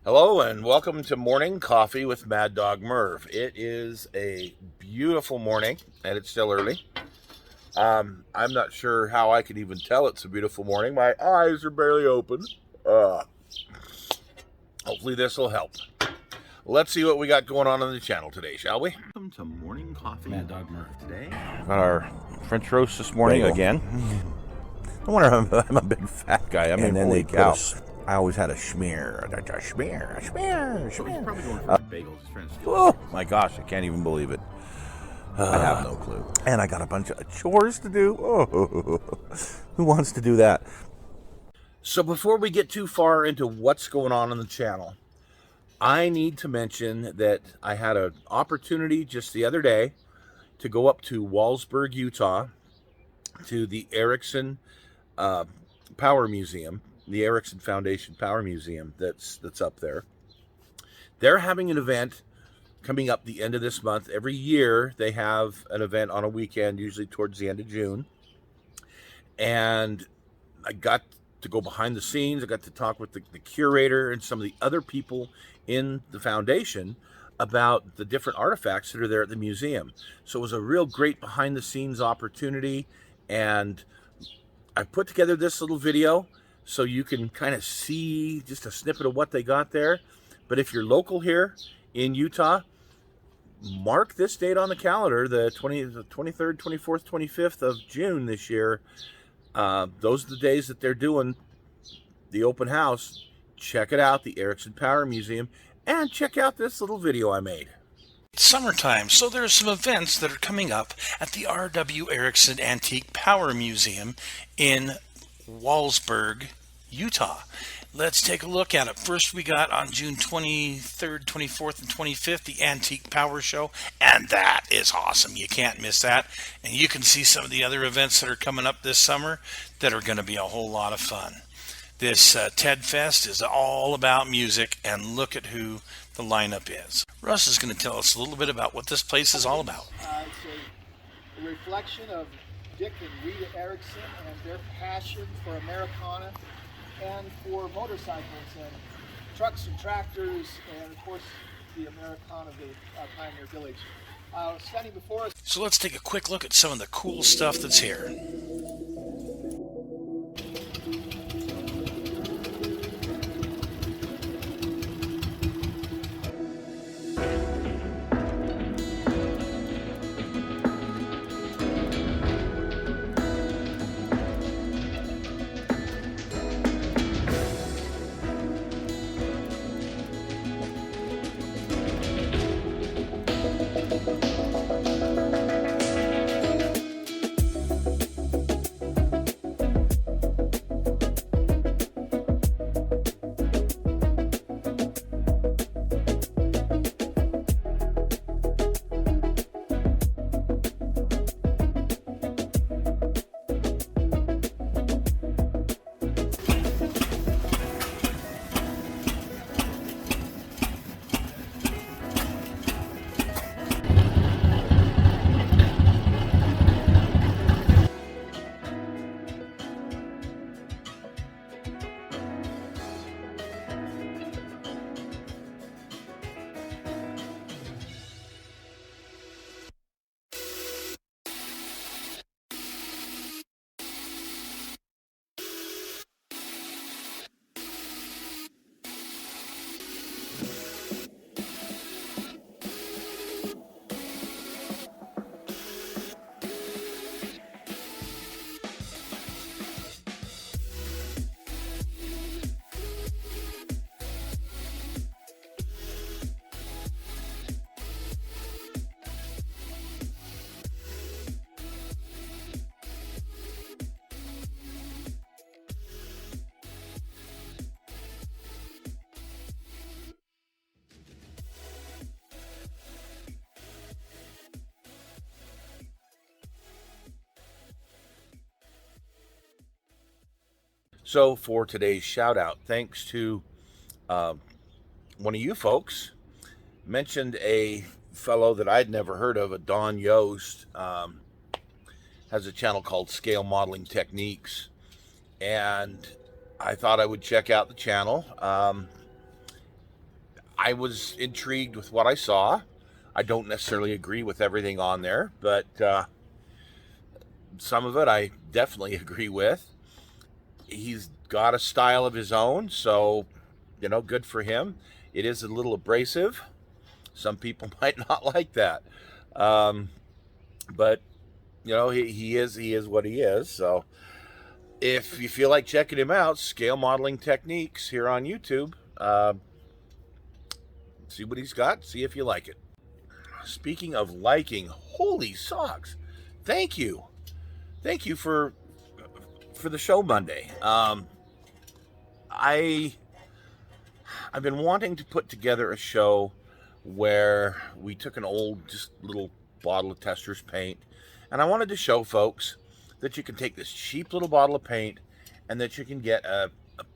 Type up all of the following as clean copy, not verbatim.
Hello and welcome to Morning Coffee with Maddog Merv. It is a beautiful morning and it's still early. I'm not sure how I can even tell it's a beautiful morning. My eyes are barely open. Hopefully this will help. Let's see what we got going on the channel today, shall we? Welcome to Morning Coffee. Maddog Merv today. Got our French roast this morning again. No wonder I'm a big fat guy. I mean, holy cow. I always had a schmear. He's probably going for bagels. Oh my gosh, I can't even believe it. I have no clue. And I got a bunch of chores to do. Oh, who wants to do that? So before we get too far into what's going on the channel, I need to mention that I had an opportunity just the other day to go up to Walsburg, Utah, to the Erickson Power Museum, the Erickson Foundation Power Museum that's up there. They're having an event coming up the end of this month. Every year they have an event on a weekend, usually towards the end of June. And I got to go behind the scenes. I got to talk with the curator and some of the other people in the foundation about the different artifacts that are there at the museum. So it was a real great behind the scenes opportunity. And I put together this little video so you can kind of see just a snippet of what they got there. But if you're local here in Utah, mark this date on the calendar, the 23rd, 24th, 25th of June this year. Those are the days that they're doing the open house. Check it out, the Erickson Power Museum, and check out this little video I made. It's summertime, so there's some events that are coming up at the R.W. Erickson Antique Power Museum in Walsburg, Utah. Let's take a look at it. First, we got on June 23rd, 24th, and 25th, the Antique Power Show, and that is awesome. You can't miss that. And you can see some of the other events that are coming up this summer that are going to be a whole lot of fun. This TED Fest is all about music, and look at who the lineup is. Russ is going to tell us a little bit about what this place is all about. It's a reflection of Dick and Rita Erickson and their passion for Americana and for motorcycles and trucks and tractors, and of course the Americana, the Pioneer Village. Standing before us. So let's take a quick look at some of the cool stuff that's here. So for today's shout out, thanks to one of you folks, mentioned a fellow that I'd never heard of, a Don Yost, has a channel called Scale Modeling Techniques, and I thought I would check out the channel. I was intrigued with what I saw. I don't necessarily agree with everything on there, but some of it I definitely agree with. He's got a style of his own, so, good for him. It is a little abrasive. Some people might not like that. Um, but, he is what he is. So if you feel like checking him out, Scale Modeling Techniques here on YouTube, see what he's got, see if you like it. Speaking of liking, holy socks! Thank you for the show Monday. I've been wanting to put together a show where we took an old, just little bottle of Tester's paint, and I wanted to show folks that you can take this cheap little bottle of paint and that you can get a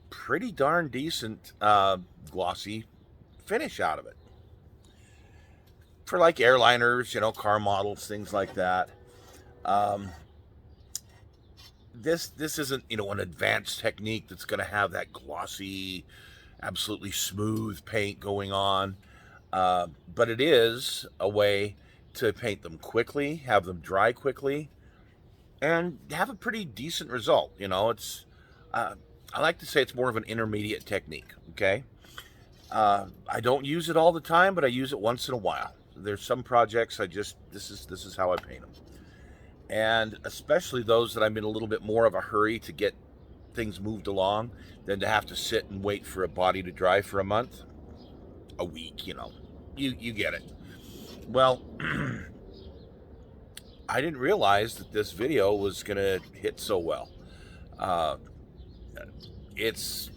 pretty darn decent glossy finish out of it. For like airliners, car models, things like that. This isn't, an advanced technique that's going to have that glossy, absolutely smooth paint going on. But it is a way to paint them quickly, have them dry quickly, and have a pretty decent result. It's, I like to say it's more of an intermediate technique, okay? I don't use it all the time, but I use it once in a while. There's some projects this is how I paint them. And especially those that I'm in a little bit more of a hurry to get things moved along than to have to sit and wait for a body to dry for a month, a week, you get it. Well, I didn't realize that this video was going to hit so well. It's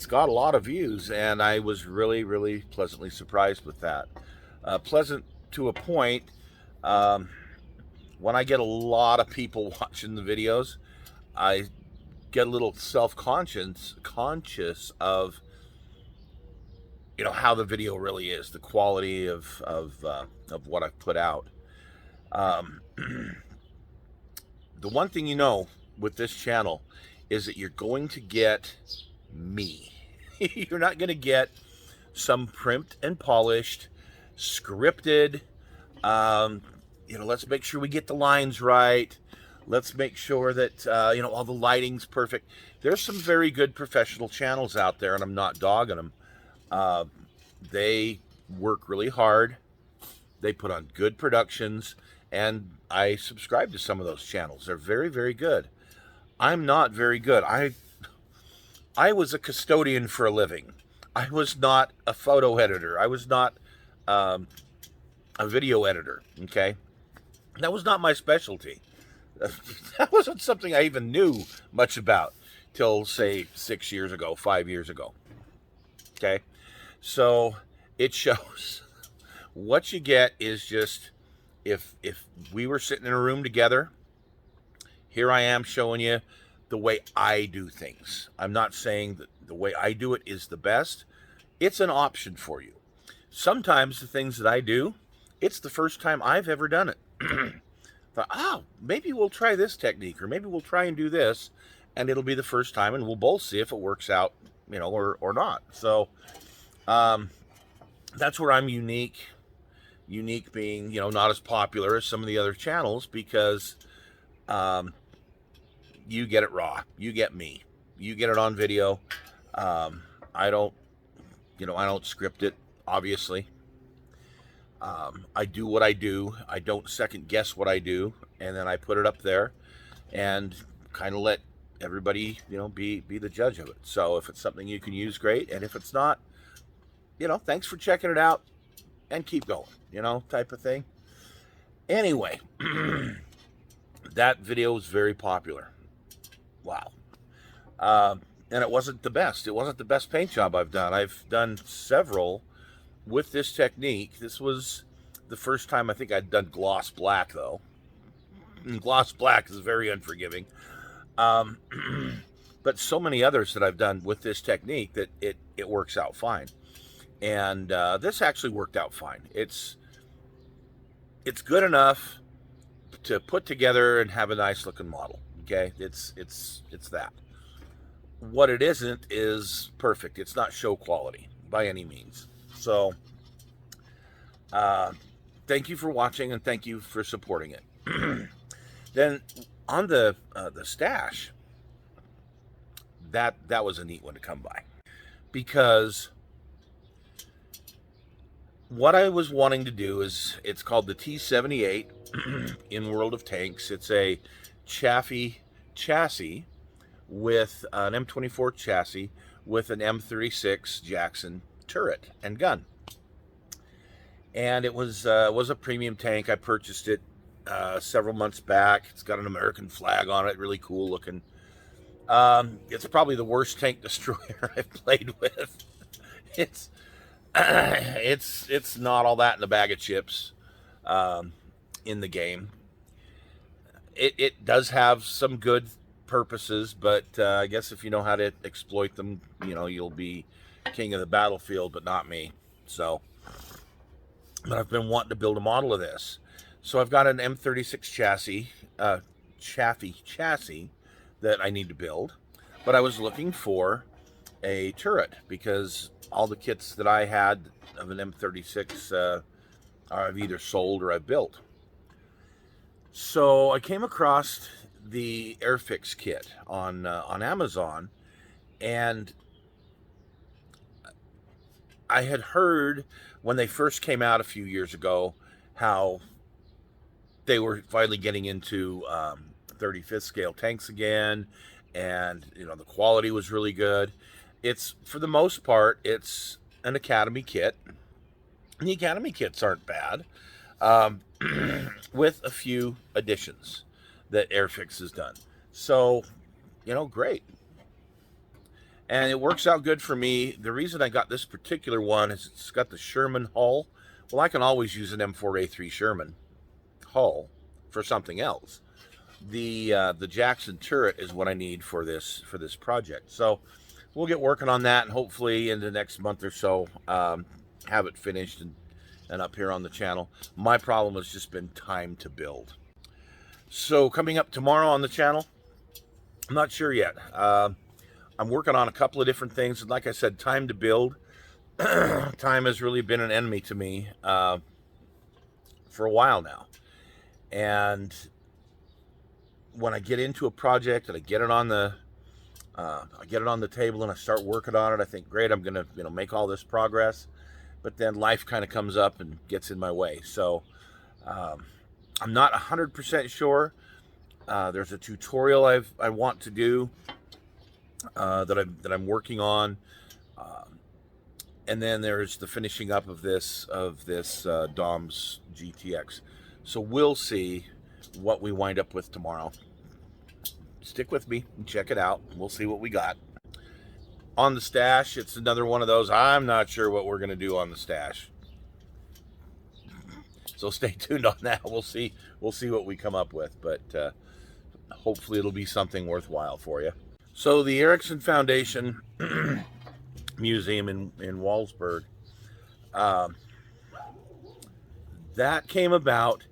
got a lot of views, and I was really, really pleasantly surprised with that. Pleasant to a point. When I get a lot of people watching the videos, I get a little self-conscious of how the video really is, the quality of what I've put out. The one thing with this channel is that you're going to get me. You're not going to get some primed and polished, scripted, let's make sure we get the lines right. Let's make sure that, all the lighting's perfect. There's some very good professional channels out there, and I'm not dogging them. They work really hard. They put on good productions, and I subscribe to some of those channels. They're very, very good. I'm not very good. I was a custodian for a living. I was not a photo editor. I was not a video editor, okay? That was not my specialty. That wasn't something I even knew much about till, say, 6 years ago, 5 years ago. Okay? So it shows. What you get is just, if we were sitting in a room together, here I am showing you the way I do things. I'm not saying that the way I do it is the best. It's an option for you. Sometimes the things that I do, it's the first time I've ever done it. Thought, maybe we'll try this technique, or maybe we'll try and do this, and it'll be the first time, and we'll both see if it works out, or not. So that's where I'm unique. Unique being, not as popular as some of the other channels, because you get it raw. You get me. You get it on video. I don't script it, obviously. I do what I do. I don't second guess what I do, and then I put it up there and kind of let everybody, be the judge of it. So if it's something you can use, great. And if it's not, thanks for checking it out and keep going, type of thing. Anyway, that video was very popular. Wow. And it wasn't the best. It wasn't the best paint job I've done. I've done several with this technique. This was the first time I think I'd done gloss black, though. And gloss black is very unforgiving. But so many others that I've done with this technique that it works out fine. And this actually worked out fine. It's good enough to put together and have a nice looking model. Okay, it's that. What it isn't is perfect. It's not show quality by any means. So thank you for watching, and thank you for supporting it. Then on the stash, that was a neat one to come by, because what I was wanting to do is, it's called the T-78 in World of Tanks. It's a Chaffee chassis with an M24 chassis with an M36 Jackson turret and gun. And it was a premium tank. I purchased it several months back. It's got an American flag on it, really cool looking. It's probably the worst tank destroyer I've played with. It's not all that in a bag of chips in the game. It does have some good purposes, but I guess if you know how to exploit them, you'll be king of the battlefield, but not me. So, but I've been wanting to build a model of this. So I've got an M36 chassis, Chaffee chassis that I need to build, but I was looking for a turret because all the kits that I had of an M36 I've either sold or I've built. So I came across the Airfix kit on Amazon, and I had heard when they first came out a few years ago how they were finally getting into 35th scale tanks again, and the quality was really good. It's, for the most part, it's an Academy kit, and the Academy kits aren't bad, with a few additions that Airfix has done. So, great. And it works out good for me. The reason I got this particular one is it's got the Sherman hull. Well, I can always use an M4A3 Sherman hull for something else. The Jackson turret is what I need for this project. So we'll get working on that, and hopefully in the next month or so have it finished and up here on the channel. My problem has just been time to build. So coming up tomorrow on the channel, I'm not sure yet. I'm working on a couple of different things, and like I said, time to build. Time has really been an enemy to me for a while now. And when I get into a project and I get it on the table and I start working on it, I think, great, I'm gonna make all this progress. But then life kind of comes up and gets in my way. So I'm not 100% sure. There's a tutorial I want to do that I'm working on, and then there's the finishing up of this Dom's GTX. So we'll see what we wind up with tomorrow. Stick with me and check it out. We'll see what we got. On the stash, it's another one of those, I'm not sure what we're going to do on the stash. So stay tuned on that. We'll see what we come up with, but hopefully it'll be something worthwhile for you. So the Ericsson Foundation Museum in Walsburg, that came about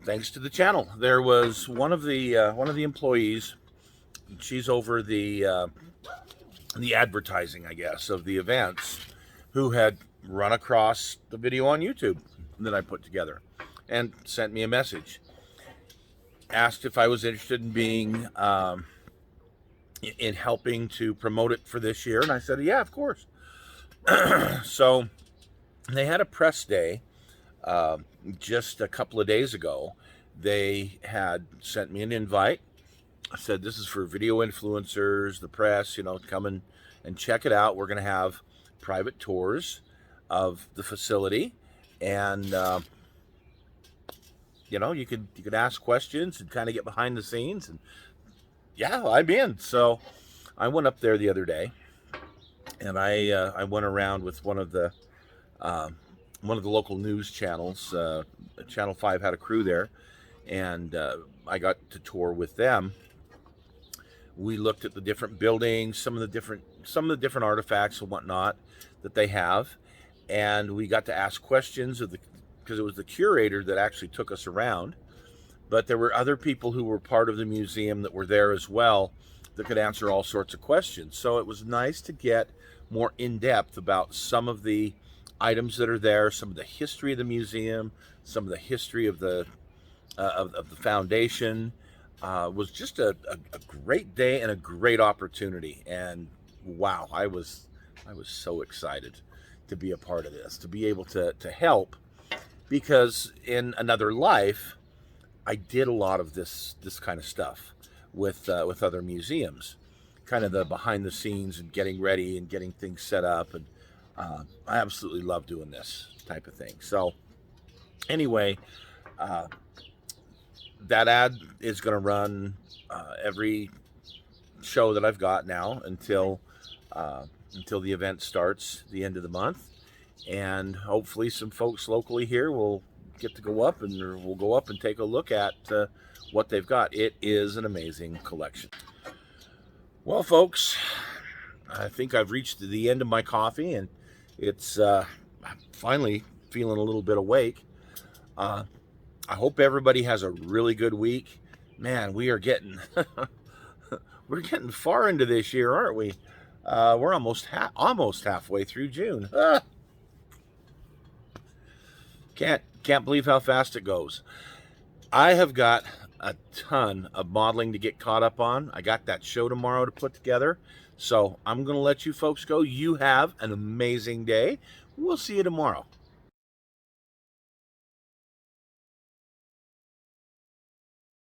thanks to the channel. There was one of the employees. She's over the advertising, I guess, of the events, who had run across the video on YouTube that I put together and sent me a message. Asked if I was interested in being in helping to promote it for this year, and I said, yeah, of course. So they had a press day just a couple of days ago. They had sent me an invite. I said, this is for video influencers, the press, come and check it out. We're going to have private tours of the facility, and you could ask questions and kind of get behind the scenes. And yeah, I'm in. So I went up there the other day, and I went around with one of the local news channels. Channel 5 had a crew there, and I got to tour with them. We looked at the different buildings, some of the different artifacts and whatnot that they have, and we got to ask questions because it was the curator that actually took us around. But there were other people who were part of the museum that were there as well that could answer all sorts of questions. So it was nice to get more in-depth about some of the items that are there, some of the history of the museum, some of the history of the foundation. Was just a great day and a great opportunity. And wow, I was so excited to be a part of this, to be able to help, because in another life, I did a lot of this kind of stuff with other museums, kind of the behind the scenes and getting ready and getting things set up, and I absolutely love doing this type of thing. So anyway, that ad is going to run every show that I've got now until the event starts the end of the month, and hopefully some folks locally here will get to go up, and we'll go up and take a look at what they've got. It is an amazing collection. Well, folks, I think I've reached the end of my coffee, and it's I'm finally feeling a little bit awake. I hope everybody has a really good week. Man, we are getting we're getting far into this year, aren't we? We're almost halfway through June. Can't believe how fast it goes. I have got a ton of modeling to get caught up on. I got that show tomorrow to put together. So I'm going to let you folks go. You have an amazing day. We'll see you tomorrow.